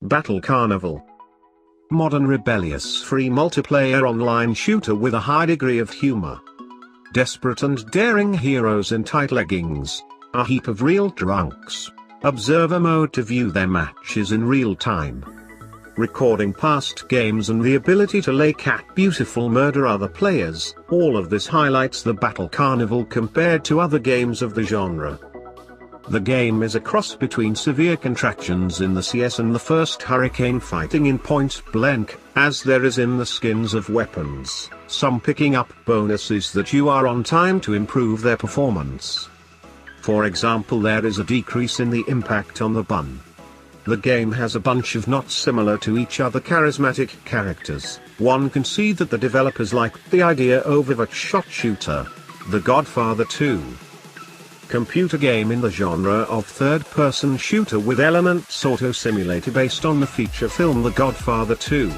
Battle Carnival. Modern rebellious free multiplayer online shooter with a high degree of humor. Desperate and daring heroes in tight leggings. A heap of real drunks. Observer mode to view their matches in real time. Recording past games and the ability to lay cat beautiful murder other players. All of this highlights the Battle Carnival compared to other games of the genre. The game is a cross between severe contractions in the CS and the first Hurricane fighting in point blank, as there is in the skins of weapons, some picking up bonuses that you are on time to improve their performance. For example, there is a decrease in the impact on the bun. The game has a bunch of not similar to each other charismatic characters. One can see that the developers liked the idea over that shot shooter, The Godfather 2. Computer game in the genre of third-person shooter with elements auto-simulator based on the feature film The Godfather 2.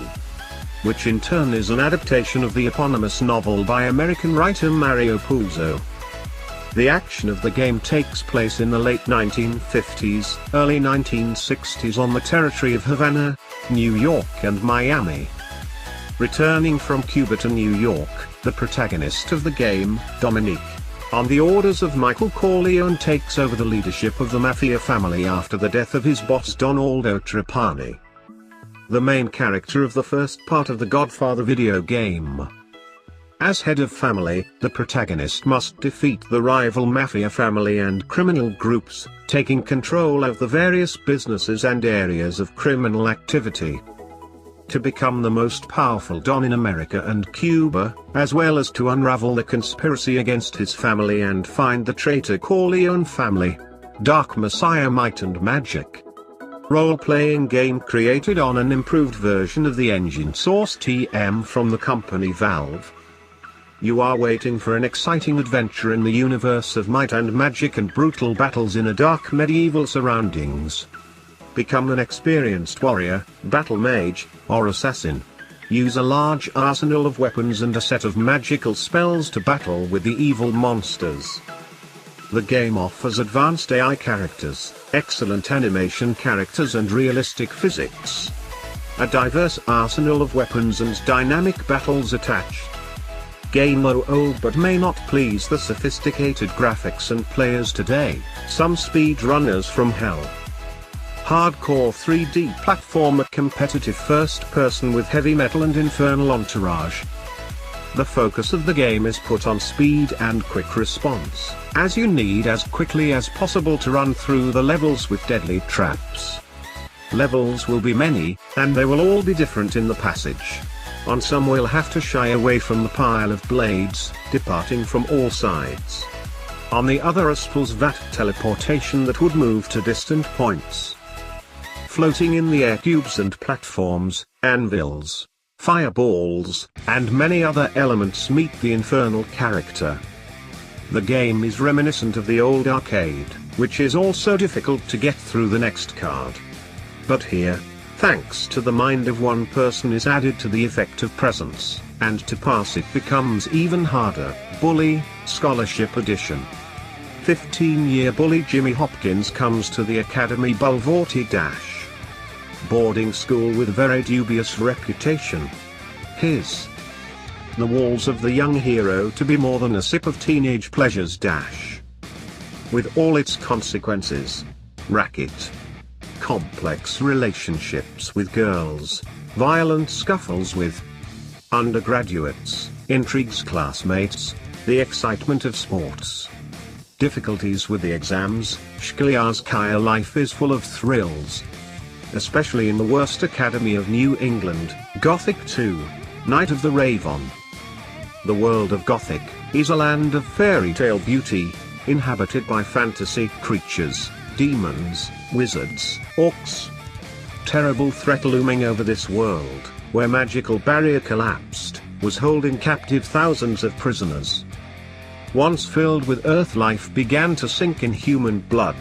Which in turn is an adaptation of the eponymous novel by American writer Mario Puzo. The action of the game takes place in the late 1950s, early 1960s on the territory of Havana, New York and Miami. Returning from Cuba to New York, the protagonist of the game, Dominique, on the orders of Michael Corleone takes over the leadership of the Mafia family after the death of his boss Donaldo Trapani. The main character of the first part of the Godfather video game. As head of family, the protagonist must defeat the rival Mafia family and criminal groups, taking control of the various businesses and areas of criminal activity. To become the most powerful Don in America and Cuba, as well as to unravel the conspiracy against his family and find the traitor Corleone family. Dark Messiah Might and Magic. Role-playing game created on an improved version of the engine source TM from the company Valve. You are waiting for an exciting adventure in the universe of might and magic and brutal battles in a dark medieval surroundings. Become an experienced warrior, battle mage, or assassin. Use a large arsenal of weapons and a set of magical spells to battle with the evil monsters. The game offers advanced AI characters, excellent animation characters and realistic physics. A diverse arsenal of weapons and dynamic battles attached. Game though old but may not please the sophisticated graphics and players today, some speedrunners from hell. Hardcore 3D platformer competitive first-person with heavy metal and infernal entourage. The focus of the game is put on speed and quick response, as you need as quickly as possible to run through the levels with deadly traps. Levels will be many, and they will all be different in the passage. On some we'll have to shy away from the pile of blades, departing from all sides. On the other pulls that teleportation that would move to distant points. Floating in the air cubes and platforms, anvils, fireballs, and many other elements meet the infernal character. The game is reminiscent of the old arcade, which is also difficult to get through the next card. But here, thanks to the mind of one person is added to the effect of presence, and to pass it becomes even harder. Bully, Scholarship Edition. 15-year bully Jimmy Hopkins comes to the Academy Bulvorti Dash. Boarding school with very dubious reputation. His. The walls of the young hero to be more than a sip of teenage pleasures dash. With all its consequences. Racket. Complex relationships with girls, violent scuffles with undergraduates, intrigues classmates, the excitement of sports. Difficulties with the exams. Shkliarskaya life is full of thrills. Especially in the worst academy of New England, Gothic 2, Night of the Raven. The world of Gothic is a land of fairy tale beauty, inhabited by fantasy creatures, demons, wizards, orcs. Terrible threat looming over this world, where magical barrier collapsed, was holding captive thousands of prisoners. Once filled with earth, life began to sink in human blood.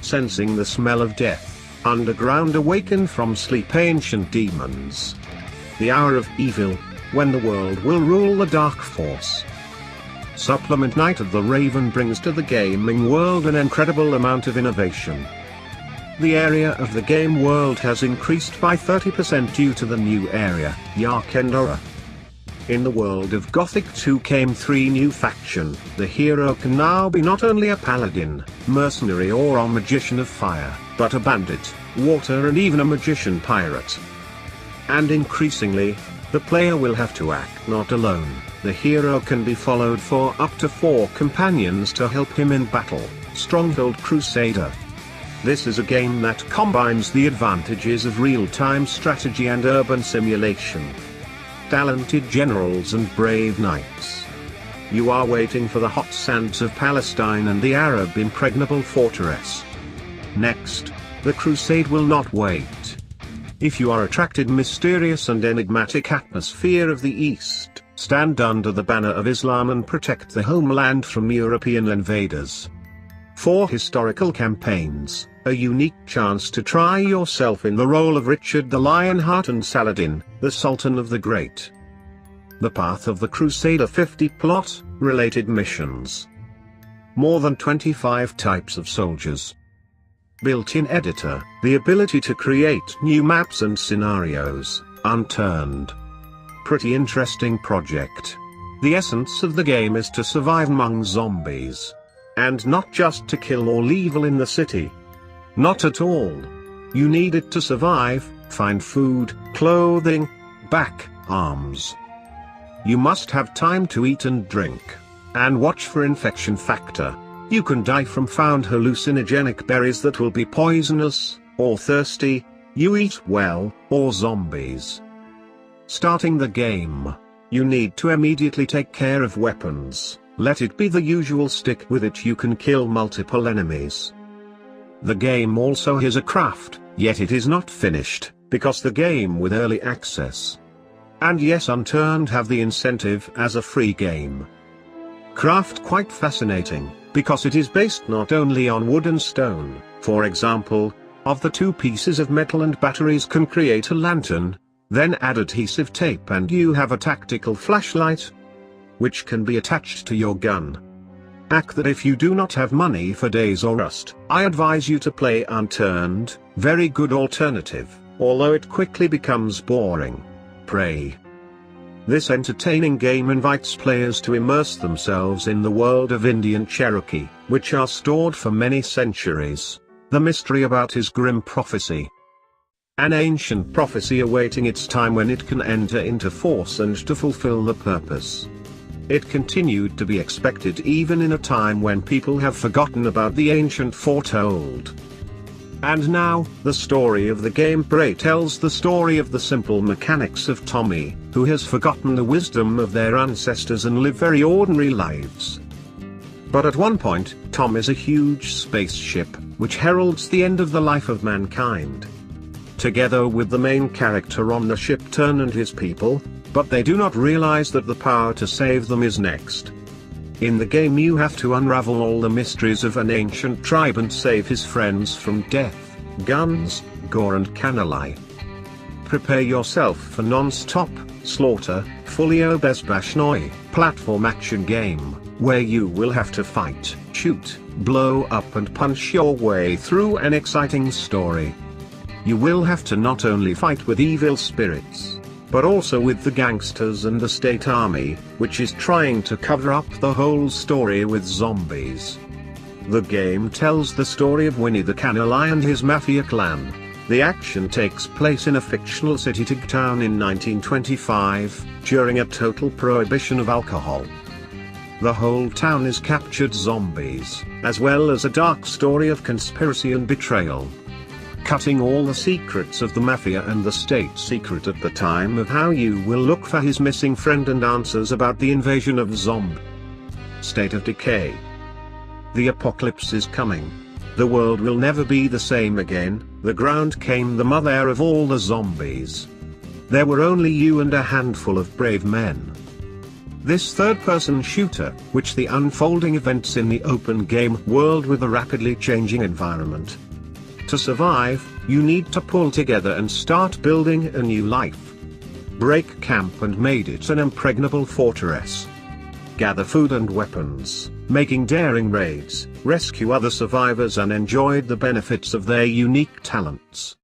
Sensing the smell of death, underground awakened from sleep ancient demons. The hour of evil, when the world will rule the dark force. Supplement Night of the Raven brings to the gaming world an incredible amount of innovation. The area of the game world has increased by 30% due to the new area, Yarkendora. In the world of Gothic 2 came 3 new faction. The hero can now be not only a paladin, mercenary or a magician of fire, but a bandit, water and even a magician pirate. And increasingly, the player will have to act not alone. The hero can be followed for up to 4 companions to help him in battle. Stronghold Crusader. This is a game that combines the advantages of real-time strategy and urban simulation. Talented generals and brave knights. You are waiting for the hot sands of Palestine and the Arab impregnable fortress. Next, the crusade will not wait. If you are attracted mysterious and enigmatic atmosphere of the East, stand under the banner of Islam and protect the homeland from European invaders. 4 historical campaigns, a unique chance to try yourself in the role of Richard the Lionheart and Saladin, the Sultan of the Great. The Path of the Crusader 50 plot, related missions. More than 25 types of soldiers. Built-in editor, the ability to create new maps and scenarios, unturned. Pretty interesting project. The essence of the game is to survive among zombies. And not just to kill all evil in the city. Not at all. You need it to survive, find food, clothing, back, arms. You must have time to eat and drink. And watch for infection factor. You can die from found hallucinogenic berries that will be poisonous, or thirsty, you eat well, or zombies. Starting the game. You need to immediately take care of weapons. Let it be the usual stick. With it you can kill multiple enemies. The game also has a craft, yet it is not finished, because the game with early access. And yes, Unturned have the incentive as a free game. Craft quite fascinating, because it is based not only on wood and stone. For example, of the 2 pieces of metal and batteries can create a lantern, then add adhesive tape and you have a tactical flashlight, which can be attached to your gun. Act that if you do not have money for Days or Rust, I advise you to play Unturned, very good alternative, although it quickly becomes boring. Prey. This entertaining game invites players to immerse themselves in the world of Indian Cherokee, which are stored for many centuries. The mystery about his grim prophecy. An ancient prophecy awaiting its time when it can enter into force and to fulfill the purpose. It continued to be expected even in a time when people have forgotten about the ancient foretold. And now, the story of the game Prey tells the story of the simple mechanics of Tommy, who has forgotten the wisdom of their ancestors and live very ordinary lives. But at one point, Tom is a huge spaceship, which heralds the end of the life of mankind. Together with the main character on the ship Turn and his people, but they do not realize that the power to save them is next. In the game you have to unravel all the mysteries of an ancient tribe and save his friends from death, guns, gore and cannoli. Prepare yourself for non-stop, slaughter, fully obezbashnoi, platform action game, where you will have to fight, shoot, blow up and punch your way through an exciting story. You will have to not only fight with evil spirits, but also with the gangsters and the state army, which is trying to cover up the whole story with zombies. The game tells the story of Winnie the Cannoli and his mafia clan. The action takes place in a fictional city town in 1925, during a total prohibition of alcohol. The whole town is captured zombies, as well as a dark story of conspiracy and betrayal. Cutting all the secrets of the mafia and the state secret at the time of how you will look for his missing friend and answers about the invasion of zombie. State of Decay. The apocalypse is coming. The world will never be the same again. The ground came the mother of all the zombies. There were only you and a handful of brave men. This third-person shooter, which the unfolding events in the open game world with a rapidly changing environment. To survive, you need to pull together and start building a new life. Break camp and made it an impregnable fortress. Gather food and weapons, making daring raids, rescue other survivors and enjoyed the benefits of their unique talents.